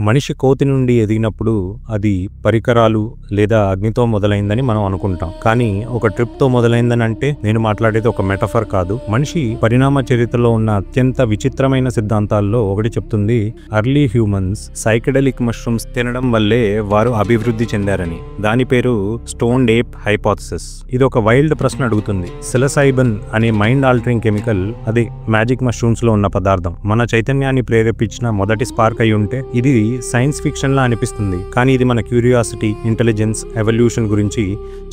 మనిషి కోతి నుండి ఎదిగినప్పుడు అది పరికరాలు లేదా అగ్నితో మొదలైందని మనం అనుకుంటాం. కానీ ఒక ట్రిప్తో మొదలైందని అంటే నేను మాట్లాడేది ఒక మెటఫర్ కాదు. మనిషి పరిణామ చరిత్రలో ఉన్న అత్యంత విచిత్రమైన సిద్ధాంతాల్లో ఒకటి చెప్తుంది, ఎర్లీ హ్యూమన్స్ సైకెడెలిక్ మష్రూమ్స్ తినడం వల్లే వారు అభివృద్ధి చెందారని. దాని పేరు స్టోన్డ్ ఏప్ హైపోథసిస్. ఇది ఒక వైల్డ్ ప్రశ్న అడుగుతుంది. సిలసైబన్ అనే మైండ్ ఆల్టరింగ్ కెమికల్, అదే మ్యాజిక్ మష్రూమ్స్ లో ఉన్న పదార్థం, మన చైతన్యాన్ని ప్రేరేపించిన మొదటి స్పార్క్ అయి ఉంటే ఇది సైన్స్ ఫిక్షన్ లా అనిపిస్తుంది. కానీ ఇది మన క్యూరియాసిటీ, ఇంటెలిజెన్స్, ఎవల్యూషన్ గురించి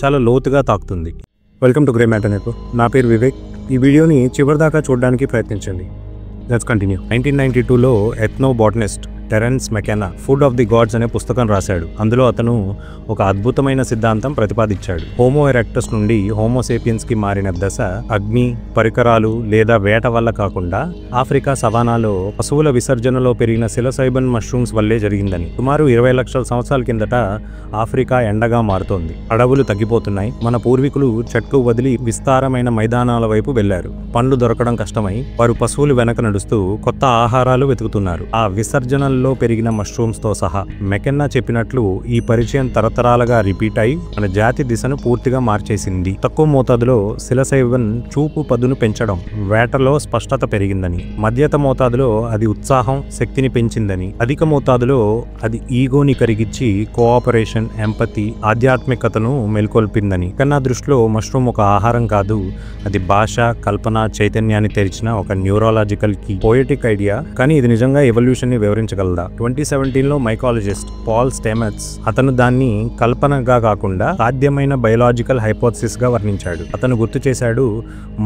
చాలా లోతుగా తాకుతుంది. Welcome to grey matter network. నా పేరు వివేక్. ఈ వీడియోని చివరిదాకా చూడడానికి ప్రయత్నించండి. Let's continue. 1992లో ethno botanist Terence McKenna food of the gods అనే పుస్తకం రాశాడు. అందులో అతను ఒక అద్భుతమైన సిద్ధాంతం ప్రతిపాదించాడు. హోమో ఎరెక్టస్ నుండి హోమోసేపియన్స్ కి మారిన దశ అగ్ని, పరికరాలు లేదా వేట వల్ల కాకుండా ఆఫ్రికా సవానాలో పశువుల విసర్జనలో పెరిగిన సిలసైబన్ మష్రూమ్స్ వల్లే జరిగిందని. సుమారు 20 లక్షల సంవత్సరాల కిందట ఆఫ్రికా ఎండగా మారుతోంది. అడవులు తగ్గిపోతున్నాయి. మన పూర్వీకులు చెట్లు వదిలి విస్తారమైన మైదానాల వైపు వెళ్లారు. పండ్లు దొరకడం కష్టమై వారు పశువులు వెనక నడుస్తూ కొత్త ఆహారాలు వెతుకుతున్నారు. ఆ విసర్జనలో పెరిగిన మష్రూమ్స్ తో సహా. మెకెన్నా చెప్పినట్లు ఈ పరిచయం తరతరాలుగా రిపీట్ అయి మన జాతి దిశను పూర్తిగా మార్చేసింది. తక్కువ మోతాదులో సిలసైబన్ చూపు పదును పెంచడం, వేటలో స్పష్టత పెరిగిందని. మధ్యత మోతాదులో అది ఉత్సాహం, శక్తిని పెంచిందని. అధిక మోతాదులో అది ఈగోని కరిగిచ్చి కోఆపరేషన్, ఎంపతి, ఆధ్యాత్మికతను మెల్కొల్పిందని. కన్నా దృష్టిలో మష్రూమ్ ఒక ఆహారం కాదు, అది భాష, కల్పన, చైతన్యాన్ని తెరిచిన ఒక న్యూరాలజికల్ కి పోయటిక్ ఐడియా. కానీ ఇది నిజంగా ఎవల్యూషన్ ని వివరించగలదా? 2017లో మైకాలజిస్ట్ పాల్ స్టెమెట్స్ అతను దాన్ని కల్పనగా కాకుండా సాధ్యమైన బయోలాజికల్ హైపోథసిస్ గా వర్ణించాడు. అతను గుర్తు చేశాడు,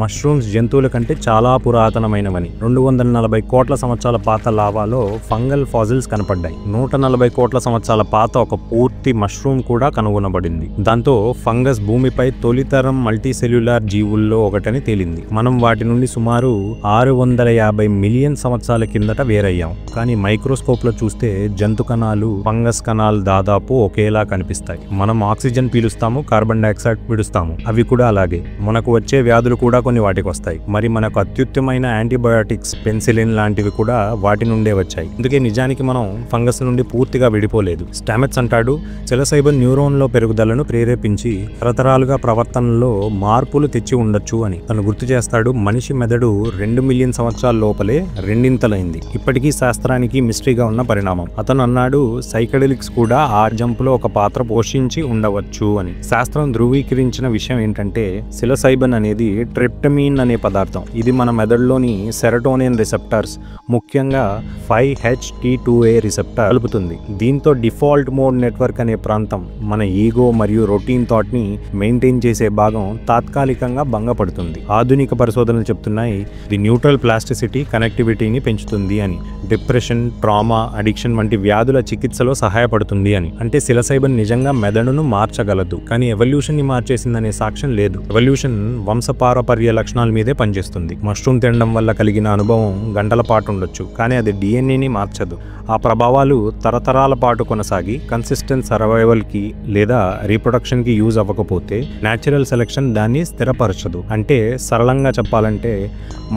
మష్రూమ్స్ జంతువుల కంటే చాలా పురాతనమైనవని. 240 కోట్ల సంవత్సరాల పాత లావాలో ఫంగల్ ఫాజిల్స్ కనపడ్డాయి. 140 కోట్ల సంవత్సరాల పాత ఒక పూర్తి మష్రూమ్ కూడా కనుగొనబడింది. దాంతో ఫంగస్ భూమిపై తొలితరం మల్టీసెల్యులార్ జీవుల్లో ఒకటని తేలింది. మనం వాటి నుండి సుమారు 650 మిలియన్ సంవత్సరాల కిందట వేరయ్యాం. కానీ మైక్రోస్కోప్ లో చూస్తే జంతు కణాలు, ఫంగస్ కణాలు దాదాపు ఒకేలా కనిపిస్తాయి. మనం ఆక్సిజన్ పీలుస్తాము, కార్బన్ డైఆక్సైడ్ విడుస్తాము. అవి కూడా అలాగే. మనకు వచ్చే వ్యాధులు కూడా కొన్ని వాటికి వస్తాయి. మరి మనకు అత్యుత్తమైన యాంటీబయాటిక్స్, పెన్సిలిన్ లాంటివి కూడా వాటి నుండే వచ్చాయి. అందుకే నిజానికి మనం ఫంగస్ నుండి పూర్తిగా విడిపోలేదు. స్టామెట్స్ అంటాడు, సిలసైబన్ న్యూరోన్ లో పెరుగుదలను ప్రేరేపించి తరతరాలుగా ప్రవర్తనలో మార్పులు తెచ్చి ఉండొచ్చు అని. తను గుర్తు చేస్తాడు, మనిషి మెదడు 2 మిలియన్ సంవత్సరాల లోపలే రెండింతలైంది. ఇప్పటికీ శాస్త్రానికి మిస్టరీగా ఉన్న పరిణామం. అతను అన్నాడు, సైకెడెలిక్స్ కూడా ఆ జంప్ లో ఒక పాత్ర పోషించి ఉండవచ్చు అని. శాస్త్రం ధృవీకరించిన విషయం ఏంటంటే సిలసైబన్ అనేది ట్రిప్టమిన్ అనే పదార్థం. ఇది మన మెదడులోని సెరటోనిన్ రిసెప్టర్స్, ముఖ్యంగా 5-HT2A రిసెప్టర్ కలుపుతుంది. దీంతో డిఫాల్ట్ మోడ్ నెట్వర్క్ అనే ప్రాంతం, మన ఈగో మరియు రొటీన్ థాట్ ని మెయింటైన్ చేసే భాగం తాత్కాలికంగా భంగపడుతుంది. ఆధునిక పరిశోధనలు చెప్తున్నాయి ఇది న్యూట్రల్ ప్లాస్టిసిటీ, కనెక్టివిటీని పెంచుతుంది అని. డిప్రెషన్, ట్రామా, అడిక్షన్ వంటి వ్యాధుల చికిత్సలో సహాయపడుతుంది అని. అంటే సిలసైబన్ నిజంగా మెదడును మార్చగలదు, కానీ ఎవల్యూషన్ ని మార్చేసిందనే సాక్ష్యం లేదు. ఎవల్యూషన్ వంశపారపర్య లక్షణాల మీదే పనిచేస్తుంది. మష్రూమ్ తినడం వల్ల కలిగిన అనుభవం గంటల పాటు ఉండొచ్చు, కానీ అది డిఎన్ఏని మార్చదు. ఆ ప్రభావాలు తరతరాల పాటు కొనసాగి కన్సిస్టెంట్ సర్వైవల్ కి లేదా రీప్రొడక్షన్ కి యూజ్ అవ్వకపోతే న్యాచురల్ సెలెక్షన్ దాన్ని స్థిరపరచదు. అంటే సరళంగా చెప్పాలంటే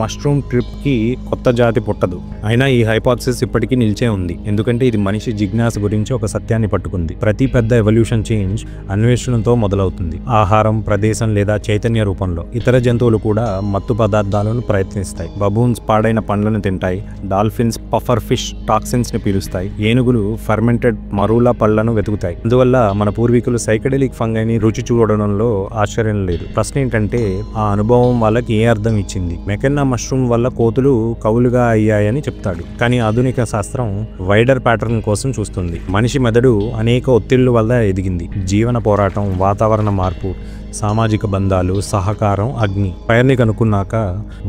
మష్రూమ్ ట్రిప్ కి కొత్త జాతి పుట్టదు. అయినా ఈ హైపోథసిస్ ఇప్పటికీ నిలిచే ఉంది, ఎందుకంటే ఇది మనిషి జిజ్ఞాస గురించి ఒక సత్యాన్ని పట్టుకుంది. ప్రతి పెద్ద ఎవల్యూషన్ చేంజ్ అన్వేషణతో మొదలవుతుంది. ఆహారం, ప్రదేశం లేదా చైతన్య రూపంలో. ఇతర జంతువులు కూడా మత్తు పదార్థాలను ప్రయత్నిస్తాయి. బబూన్స్ పాడైన పండ్లను తింటాయి. డాల్ఫిన్స్ పఫర్ ఫిష్ టాక్సిన్స్ ని పీలుస్తాయి. ఏనుగులు ఫర్మెంటెడ్ మరూలా పళ్లను వెతుకుతాయి. అందువల్ల మన పూర్వీకులు సైకెడెలిక్ ఫంగైని రుచి చూడడంలో ఆశ్చర్యం లేదు. ప్రశ్న ఏంటంటే ఆ అనుభవం వాళ్ళకి ఏ అర్థం ఇచ్చింది? మెకెన్నా మష్రూమ్ వల్ల కోతులు కవులుగా అయ్యాయని చెప్తాడు, కానీ ఆధునిక శాస్త్రం వైడర్ ప్యాటర్న్ కోసం చూస్తుంది. మనిషి మెదడు అనేక ఒత్తిళ్ల వల్ల ఎదిగింది. జీవన పోరాటం, వాతావరణ మార్పు, సామాజిక బంధాలు, సహకారం, అగ్ని. ఫైర్ని కనుక్కున్నాక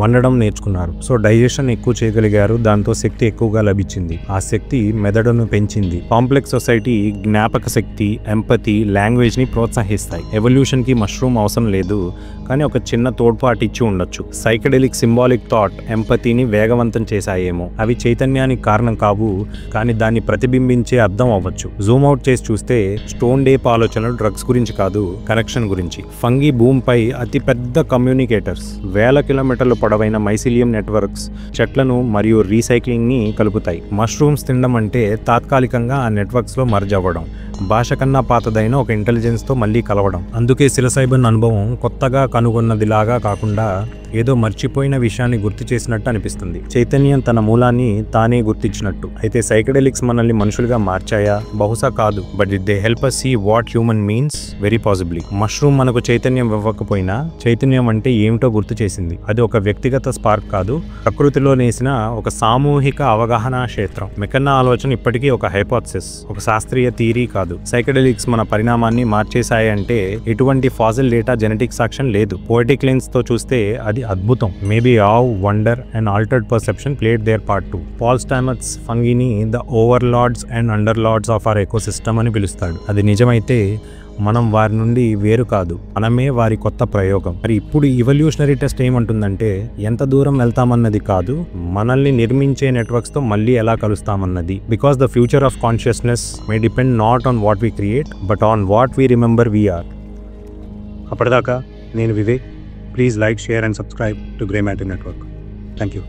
వండడం నేర్చుకున్నారు. సో డైజెషన్ ఎక్కువ చేయగలిగారు. దాంతో శక్తి ఎక్కువగా లభించింది. ఆ శక్తి మెదడును పెంచింది. కాంప్లెక్స్ సొసైటీ జ్ఞాపక శక్తి, ఎంపతి, లాంగ్వేజ్ ని ప్రోత్సహిస్తాయి. ఎవల్యూషన్ కి మష్రూమ్ అవసరం లేదు, కానీ ఒక చిన్న తోడ్పాటు ఇచ్చి ఉండొచ్చు. సైకెడెలిక్ సింబాలిక్ థాట్ ఎంపతిని వేగవంతం చేశాయేమో. అవి చైతన్యానికి కారణం కావు, కానీ దాన్ని ప్రతిబింబించే అర్థం అవ్వచ్చు. జూమ్ అవుట్ చేసి చూస్తే స్టోన్ డేప్ ఆలోచనలు డ్రగ్స్ గురించి కాదు, కనెక్షన్ గురించి. ఫంగీ భూమిపై అతిపెద్ద కమ్యూనికేటర్స్. వేల కిలోమీటర్లు పొడవైన మైసిలియం నెట్వర్క్స్ చెట్లను మరియు రీసైక్లింగ్ని కలుపుతాయి. మష్రూమ్స్ తినడం అంటే తాత్కాలికంగా ఆ నెట్వర్క్స్లో మర్జ్ అవ్వడం, భాష కన్నా పాతదైన ఒక ఇంటెలిజెన్స్తో మళ్ళీ కలవడం. అందుకే సిలసైబన్ అనుభవం కొత్తగా కనుగొన్నదిలాగా కాకుండా ఏదో మర్చిపోయిన విషయాన్ని గుర్తు చేసినట్టు అనిపిస్తుంది. చైతన్యం తన మూలాన్ని తానే గుర్తించినట్టు. అయితే సైకెడెలిక్స్ మనల్ని మనుషులుగా మార్చాయా? బహుశా కాదు, but it they help us see what human means very possibly. Mushroom మనకు చైతన్యం ఇవ్వకపోయినా చైతన్యం అంటే ఏమిటో గుర్తు చేసింది. అది ఒక వ్యక్తిగత స్పార్క్ కాదు, ప్రకృతిలో నేసిన ఒక సామూహిక అవగాహన క్షేత్రం. మెకన్నా ఆలోచన ఇప్పటికీ ఒక హైపోథసిస్, ఒక శాస్త్రీయ థియరీ కాదు. సైకెడెలిక్స్ మన పరిణామాన్ని మార్చేశాయి అంటే ఎటువంటి ఫాజిల్ డేటా, జెనెటిక్ సాక్ష్యం లేదు. పోయిటిక్ లెన్స్ తో చూస్తే అది అద్భుతం. Maybe awe, wonder and altered perception played their part too. Paul Stamets ఫంగీని the overlords and underlords of our ecosystem అని పిలుస్తాడు. అది నిజమైతే మనం వారి నుండి వేరు కాదు, మనమే వారి కొత్త ప్రయోగం. మరి ఇప్పుడు ఇవల్యూషనరీ టెస్ట్ ఏమంటుందంటే ఎంత దూరం వెళ్తామన్నది కాదు, మనల్ని నిర్మించే నెట్వర్క్స్తో మళ్ళీ ఎలా కలుస్తామన్నది. Because the future of consciousness may depend not on what we create but on what we remember we are. అప్పటిదాకా నేను Vivek. Please like, share and subscribe to grey matter network. Thank you.